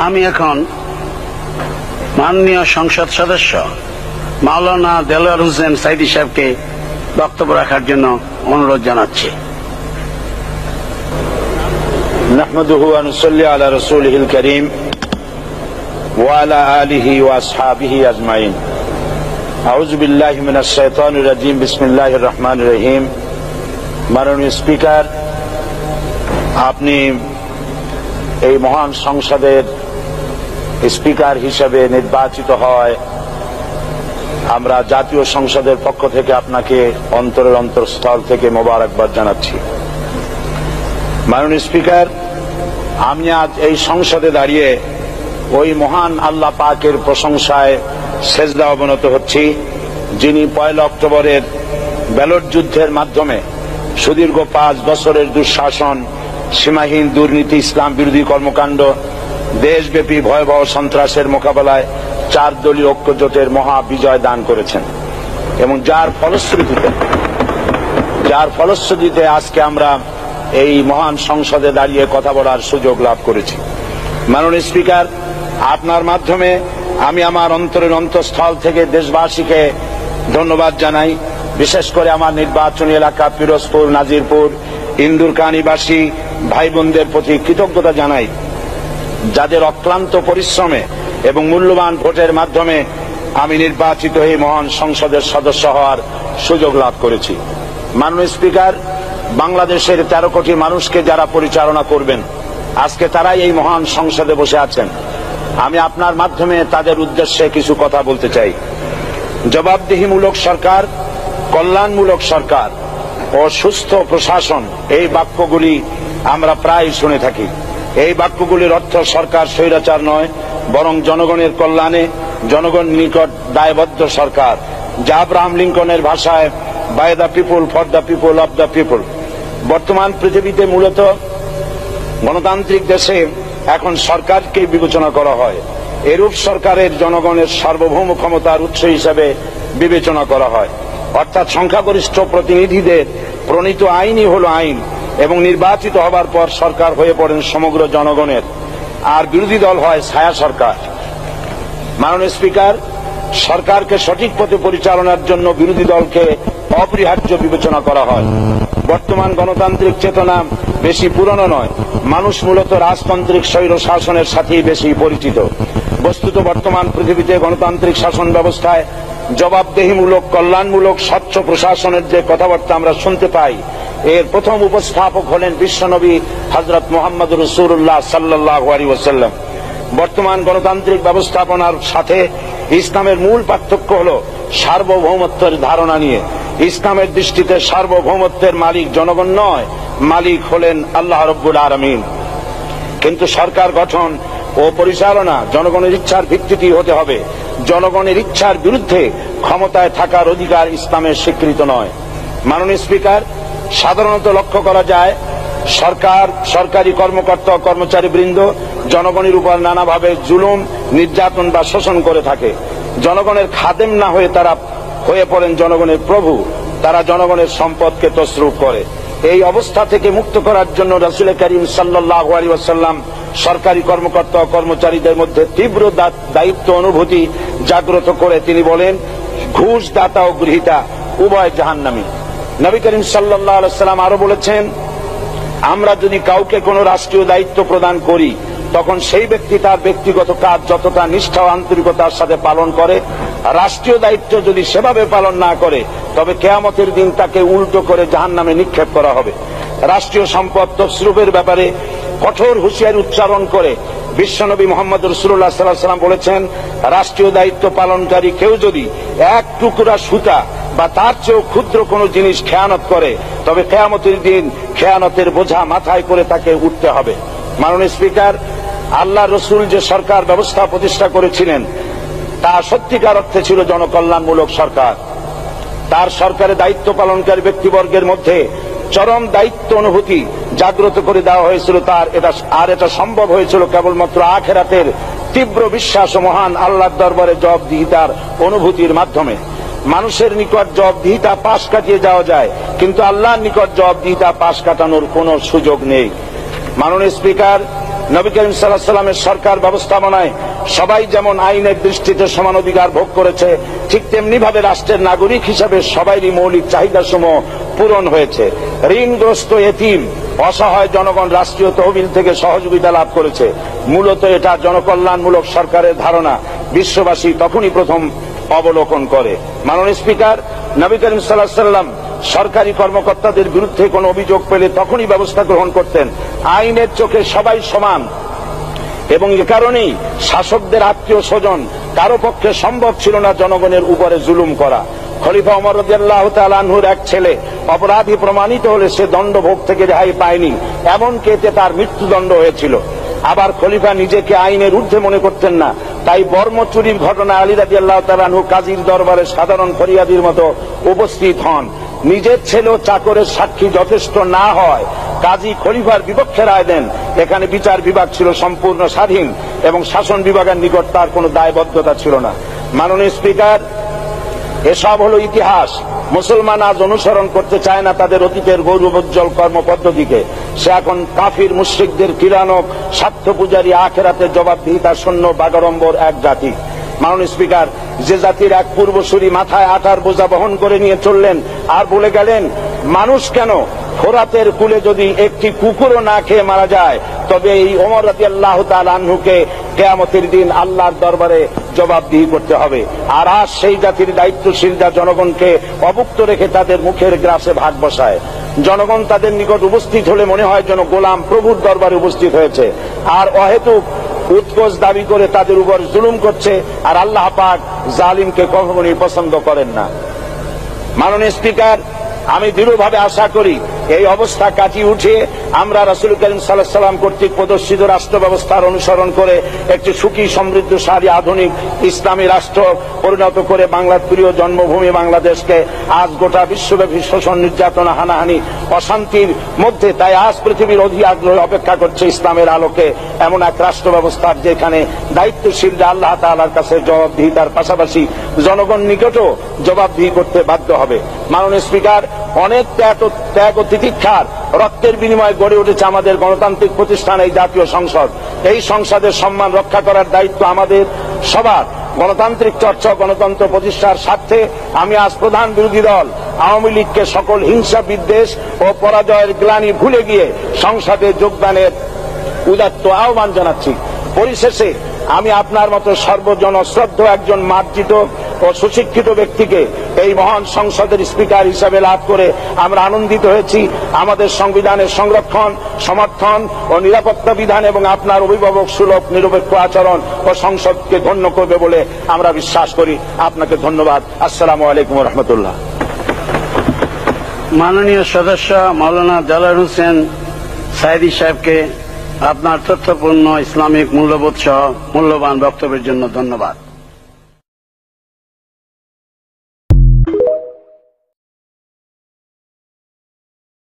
আমি এখন মাননীয় সংসদ সদস্য মাওলানা দেলোয়ার হোসেন সাইদি সাহেবকে বক্তব্য রাখার জন্য অনুরোধ জানাচ্ছি। নাহমাদুহু ওয়া নুসাল্লি আলা রাসূলিহিল কারীম ওয়া আলা আলিহি ওয়া আসহাবিহি আজমাইন। আউযু বিল্লাহি মিনাশ শাইতানির রাজীম। বিসমিল্লাহির রহমানির রহিম। মাননীয় স্পিকার, আপনি এই মহান সংসদের স্পিকার হিসেবে নির্বাচিত হয় আমরা জাতীয় সংসদের পক্ষ থেকে আপনাকে অন্তরের অন্তঃস্থল থেকে মোবারকবাদ জানাচ্ছি। মাননীয় স্পিকার, আমি আজ এই সংসদে দাঁড়িয়ে ওই মহান আল্লাহ পাকের প্রশংসায় সেজদা অবনত হচ্ছি, যিনি 1 অক্টোবরের ব্যালট যুদ্ধের মাধ্যমে সুদীর্ঘ 5 বছরের দুঃশাসন, সীমাহীন দুর্নীতি, ইসলাম বিরোধী কর্মকাণ্ড, দেশব্যাপী ভয়াবহ সন্ত্রাসের মোকাবেলায় 4 দলীয় ঐক্যজোটের মহা বিজয় দান করেছেন এবং যার ফলশ্রুতিতে আজকে আমরা এই মহান সংসদে দাঁড়িয়ে কথা বলার সুযোগ লাভ করেছি। মাননীয় স্পিকার, আপনার মাধ্যমে আমি আমার অন্তরের অন্তঃস্থল থেকে দেশবাসীকে ধন্যবাদ জানাই। বিশেষ করে আমার নির্বাচনী এলাকা পিরোজপুর, নাজিরপুর, ইন্দুরকানীবাসী ভাই বোনদের প্রতি কৃতজ্ঞতা জানাই, যাদের অক্লান্ত পরিশ্রমে এবং মূল্যবান ভোটের মাধ্যমে আমি নির্বাচিত হয়ে মহান সংসদের সদস্য হওয়ার সুযোগ লাভ করেছি। মাননীয় স্পিকার, বাংলাদেশের 13 কোটি মানুষকে যারা পরিচালনা করবেন, আজকে তারাই এই মহান সংসদে বসে আছেন। আমি আপনার মাধ্যমে তাদের উদ্দেশ্যে কিছু কথা বলতে চাই। জবাবদিহিমূলক সরকার, কল্যাণমূলক সরকার ও সুস্থ প্রশাসন, এই বাক্যগুলি আমরা প্রায় শুনে থাকি। এই বাক্যগুলির অর্থ সরকার স্বৈরাচার নয়, বরং জনগণের কল্যাণে জনগণ নিকট দায়বদ্ধ সরকার, যা আব্রাহাম লিঙ্কনের ভাষায় by the people, for the people, of the people. বর্তমান পৃথিবীতে মূলত গণতান্ত্রিক দেশে এখন সরকারকে বিবেচনা করা হয়। এরূপ সরকারের জনগণের সার্বভৌম ক্ষমতার উৎস হিসেবে বিবেচনা করা হয়, অর্থাৎ সংখ্যাগরিষ্ঠ প্রতিনিধিদের প্রণীত আইনই হল আইন এবং নির্বাচিত হবার পর সরকার হয়ে পড়েন সমগ্র জনগণের, আর বিরোধী দল হয় ছায়া সরকার। মাননীয় স্পিকার, সরকারকে সঠিক পথে পরিচালনার জন্য বিরোধী দলকে অপরিহার্য বিবেচনা করা হয়। বর্তমান গণতান্ত্রিক চেতনা বেশি পুরনো নয়, মানুষ মূলত রাজতান্ত্রিক স্বৈর শাসনের সাথেই বেশি পরিচিত। বস্তুত বর্তমান পৃথিবীতে গণতান্ত্রিক শাসন ব্যবস্থায় জবাবদিহিমূলক, কল্যাণমূলক, স্বচ্ছ প্রশাসনের যে কথাবার্তা আমরা শুনতে পাই, এর প্রথম উপস্থাপক হলেন বিশ্বনবী হযরত মুহাম্মদ রাসূলুল্লাহ সাল্লাল্লাহু আলাইহি ওয়াসাল্লাম। বর্তমান গণতান্ত্রিক ব্যবস্থাপনার সাথে ইসলামের মূল পার্থক্য হল সার্বভৌমত্বের ধারণা নিয়ে। ইসলামের দৃষ্টিতে সার্বভৌমত্বের মালিক জনগণ নয়, মালিক হলেন আল্লাহ রাব্বুল আলামিন। কিন্তু সরকার গঠন ও পরিচালনা জনগণের ইচ্ছার ভিত্তিতেই হতে হবে। জনগণের ইচ্ছার বিরুদ্ধে ক্ষমতায় থাকার অধিকার ইসলামের স্বীকৃত নয়। মাননীয় স্পিকার, সাধারণত লক্ষ্য করা যায় সরকার, সরকারি কর্মকর্তা, কর্মচারী বৃন্দ জনগণের উপর নানাভাবে জুলুম, নির্যাতন বা শোষণ করে থাকে। জনগণের খাদেম না হয়ে তারা হয়ে পড়েন জনগণের প্রভু। তারা জনগণের সম্পদকে তসরুফ করে। এই অবস্থা থেকে মুক্ত করার জন্য রাসূল করিম সাল্লাল্লাহু আলাইহি ওয়াসাল্লাম সরকারি কর্মকর্তা ও কর্মচারীদের মধ্যে তীব্র দায়িত্ব অনুভূতি জাগ্রত করে তিনি বলেন, ঘুষ দাতা ও গৃহীতা উভয় জাহান্নামী। নবী করিম সাল্লাল্লাহু আলাইহি ওয়াসাল্লাম আরো বলেছেন, আমরা যদি কাউকে কোনো রাষ্ট্রীয় দায়িত্ব প্রদান করি, তখন সেই ব্যক্তি তার ব্যক্তিগত কাজ যতটা নিষ্ঠা ও আন্তরিকতার সাথে পালন করে, রাষ্ট্রীয় দায়িত্ব যদি সেভাবে পালন না করে, তবে কিয়ামতের দিন তাকে উল্টো করে জাহান্নামে নিক্ষেপ করা হবে। রাষ্ট্রীয় সম্পদ তসরুফের ব্যাপারে কঠোর হুঁশিয়ারি উচ্চারণ করে বিশ্বনবী মুহাম্মদ রাসূলুল্লাহ সাল্লাল্লাহু আলাইহি ওয়াসাল্লাম বলেছেন, রাষ্ট্রীয় দায়িত্ব পালনকারী কেউ যদি 1 টুকরা সুতা বা তার চেয়েও ক্ষুদ্র কোনো জিনিস খেয়ানত করে, তবে কিয়ামতের দিন খেয়ানতের বোঝা মাথায় করে তাকে উঠতে হবে। মাননীয় স্পিকার, আল্লাহ রসুল যে সরকার ব্যবস্থা প্রতিষ্ঠা করেছিলেন, তা সত্যিকার অর্থে ছিল জনকল্যাণমূলক সরকার। তার সরকারের দায়িত্ব পালনকারী ব্যক্তিবর্গের মধ্যে চরম দায়িত্ব অনুভূতি জাগ্রত করে দেওয়া হয়েছিল। এটা সম্ভব হয়েছিল কেবলমাত্র আখিরাতের তীব্র বিশ্বাস ও মহান আল্লাহর দরবারে জবাবদিহিতার অনুভূতির মাধ্যমে। মানুষের নিকট জবাবদিহিতা পাশ কাটিয়ে যাওয়া যায়, কিন্তু আল্লাহর নিকট জবাবদিহিতা পাশ কাটানোর কোনো সুযোগ নেই। মাননীয় স্পিকার, নবী করিম সাল্লাল্লাহু আলাইহি সাল্লামের সরকার ব্যবস্থাপনায় সবাই যেমন আইনের দৃষ্টিতে সমান অধিকার ভোগ করেছে, ঠিক তেমনি ভাবে রাষ্ট্রের নাগরিক হিসাবে সবারই মৌলিক চাহিদাসমূহ পূরণ হয়েছে। ঋণগ্রস্ত এতিম অসহায় জনগণ রাষ্ট্রীয় তহবিল থেকে সহযোগিতা লাভ করেছে। মূলত এটা জনকল্যাণমূলক সরকারের ধারণা বিশ্ববাসী তখনই প্রথম অবলোকন করে। মাননীয় স্পিকার, নবী করিম সাল্লাল্লাহু আলাইহি সাল্লাম সরকারি কর্মকর্তাদের বিরুদ্ধে কোনো অভিযোগ পেলে তখনই ব্যবস্থা গ্রহণ করতেন। আইনের চোখে সবাই সমান এবং এ কারণেই শাসকদের আত্মীয় স্বজন কারো পক্ষে সম্ভব ছিল না জনগণের উপরে জুলুম করা। খলিফা ওমর রাদিয়াল্লাহু তাআলা আনহুর এক ছেলে অপরাধী প্রমাণিত হলে সে দণ্ডভোগ থেকে রেহাই পায়নি, এমনকি এতে তার মৃত্যুদণ্ড হয়েছিল। আবার খলিফা নিজেকে আইনের ঊর্ধ্বে মনে করতেন না, তাই বর্ম চুরির ঘটনা আলী রাদিয়াল্লাহু তাআলা আনহু কাজীর দরবারে সাধারণ ফরিয়াদির মতো উপস্থিত হন। নিজের ছেলে ও চাকরের সাক্ষী যথেষ্ট না হয় কাজী খলিফার বিপক্ষে রায় দেন। এখানে বিচার বিভাগ ছিল সম্পূর্ণ স্বাধীন এবং শাসন বিভাগের নিকট তার কোনো দায়বদ্ধতা ছিল না। মাননীয় স্পিকার, এসব হলো ইতিহাস। মুসলমান আজ অনুসরণ করতে চায় না তাদের অতীতের গৌরবোজ্জ্বল কর্মপদ্ধতিকে। সে এখন কাফির মুশরিকদের কিরানক স্বার্থ পূজারী আখেরাতে জবাবদিহিতা শূন্য বাগাড়ম্বর এক জাতি। মাননীয় স্পিকার, যে জাতির এক পূর্বসূরি মাথায় আটার বোঝা বহন করে নিয়ে চললেন আর বলে গেলেন, মানুষ কেন, ফোরাতের কূলে যদি একটি কুকুরও না খেয়ে মারা যায় তবে এই ওমর রাদিয়াল্লাহু তাআলা আনহুকে কিয়ামতের দিন আল্লাহর দরবারে জবাবদিহি করতে হবে। আর আজ সেই জাতির দায়িত্বশীলরা জনগণকে অভুক্ত রেখে তাদের মুখের গ্রাসে ভাগ বসায়। জনগণ তাদের নিকট উপস্থিত হলে মনে হয় যেন গোলাম প্রভুর দরবারে উপস্থিত হয়েছে, আর অহেতুক উৎকোচ দাবি করে তাদের উপর জুলুম করছে। আর আল্লাহ পাক জালিমকে কখনোই পছন্দ করেন না। মাননীয় স্পিকার, আমি দৃঢ়ভাবে আশা করি এই অবস্থা কাটিয়ে উঠিয়ে আমরা রাসূল করিম সাল্লাল্লাহু আলাইহি সাল্লাম কর্তৃক প্রদর্শিত রাষ্ট্র ব্যবস্থার অনুসরণ করে একটি সুখী সমৃদ্ধশালী আধুনিক ইসলামী রাষ্ট্র পরিণত করে বাংলার প্রিয় জন্মভূমি বাংলাদেশকে আজ গোটা বিশ্বব্যাপী শোষণ, নির্যাতন, হানাহানি, অশান্তির মধ্যে, তাই আজ পৃথিবীর অধীর আগ্রহে অপেক্ষা করছে ইসলামের আলোকে এমন এক রাষ্ট্র ব্যবস্থার যেখানে দায়িত্বশীলরা আল্লাহ তাআলার কাছে জবাবদিহিতার পাশাপাশি জনগণ নিকটও জবাবদিহি করতে বাধ্য হবে। মাননীয় স্পিকার, অনেক ত্যাগ ও তিতিক্ষার রক্তের বিনিময়ে গড়ে উঠেছে আমাদের গণতান্ত্রিক প্রতিষ্ঠান এই জাতীয় সংসদ। এই সংসদের সম্মান রক্ষা করার দায়িত্ব আমাদের সবার। গণতান্ত্রিক চর্চা, গণতন্ত্র প্রতিষ্ঠার স্বার্থে আমি আজ প্রধান বিরোধী দল আওয়ামী লীগকে সকল হিংসা, বিদ্বেষ ও পরাজয়ের গ্লানি ভুলে গিয়ে সংসদে যোগদানের উদাত্ত আহ্বান জানাচ্ছি। পরিশেষে আমি আপনার মতো সর্বজনশ্রদ্ধ একজন মার্জিত ও সুশিক্ষিত ব্যক্তিকে এই মহান সংসদের স্পিকার হিসাবে লাভ করে আমরা আনন্দিত হয়েছি। আমাদের সংবিধানের সংরক্ষণ, সমর্থন ও নিরাপত্তা বিধান এবং আপনার অভিভাবক সুলভ নিরপেক্ষ আচরণ ও সংসদকে ধন্য করবে বলে আমরা বিশ্বাস করি। আপনাকে ধন্যবাদ। আসসালামু আলাইকুম ওয়া রাহমাতুল্লাহ। মাননীয় সদস্য মাওলানা দেলোয়ার হোসেন সাঈদী সাহেবকে আপনার তথ্যপূর্ণ ইসলামিক মূল্যবোধ সহ মূল্যবান বক্তব্যের জন্য ধন্যবাদ।